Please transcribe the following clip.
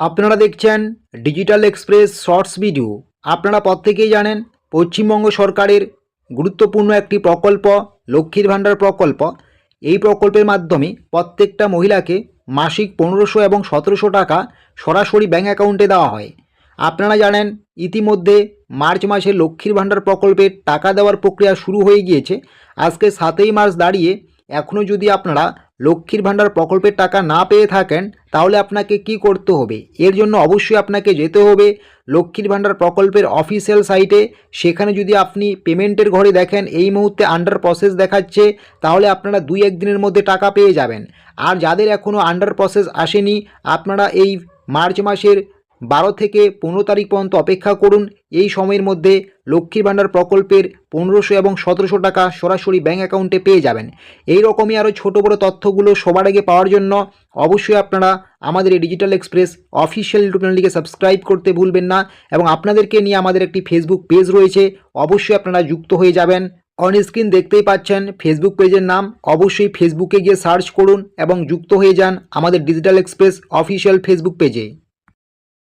আপনারা দেখছেন digital express shorts video. আপনারা প্রত্যেকেই জানেন পশ্চিমবঙ্গ সরকারের গুরুত্বপূর্ণ একটি প্রকল্প লক্ষ্মীর ভাণ্ডার প্রকল্প। এই প্রকল্পের মাধ্যমে প্রত্যেকটা মহিলাকে মাসিক 1500 এবং 1700 টাকা সরাসরি ব্যাঙ্ক অ্যাকাউন্টে দেওয়া হয়। আপনারা জানেন ইতিমধ্যে মার্চ মাসে লক্ষ্মীর ভাণ্ডার প্রকল্পের টাকা দেওয়ার প্রক্রিয়া শুরু হয়ে গিয়েছে। আজকে 7ই মার্চ দাঁড়িয়ে এখনও যদি আপনারা লক্ষ্মীর ভাণ্ডার প্রকল্পের টাকা না পেয়ে থাকেন তাহলে আপনাকে কি করতে হবে? এর জন্য অবশ্যই আপনাকে যেতে হবে লক্ষ্মীর ভাণ্ডার প্রকল্পের অফিসিয়াল সাইটে। সেখানে যদি আপনি পেমেন্টের ঘরে দেখেন এই মুহূর্তে আন্ডার প্রসেস দেখাচ্ছে, তাহলে আপনারা 2-1 দিনের মধ্যে টাকা পেয়ে যাবেন। আর যাদের এখনও আন্ডার প্রসেস আসেনি, আপনারা এই মার্চ মাসের 12 থেকে 15 তারিখ পর্যন্ত অপেক্ষা করুন। এই সময়ের মধ্যে লক্ষ্মীর ভাণ্ডার প্রকল্পের 1500 এবং 1700 টাকা সরাসরি ব্যাঙ্ক অ্যাকাউন্টে পেয়ে যাবেন। এই রকমই আরও ছোটো বড়ো তথ্যগুলো সবার আগে পাওয়ার জন্য অবশ্যই আপনারা আমাদের এই ডিজিটাল এক্সপ্রেস অফিসিয়াল ইউটিউব চ্যানেলটিকে সাবস্ক্রাইব করতে ভুলবেন না। এবং আপনাদেরকে নিয়ে আমাদের একটি ফেসবুক পেজ রয়েছে, অবশ্যই আপনারা যুক্ত হয়ে যাবেন। অন স্ক্রিন দেখতেই পাচ্ছেন ফেসবুক পেজের নাম, অবশ্যই ফেসবুকে গিয়ে সার্চ করুন এবং যুক্ত হয়ে যান আমাদের ডিজিটাল এক্সপ্রেস অফিসিয়াল ফেসবুক পেজে।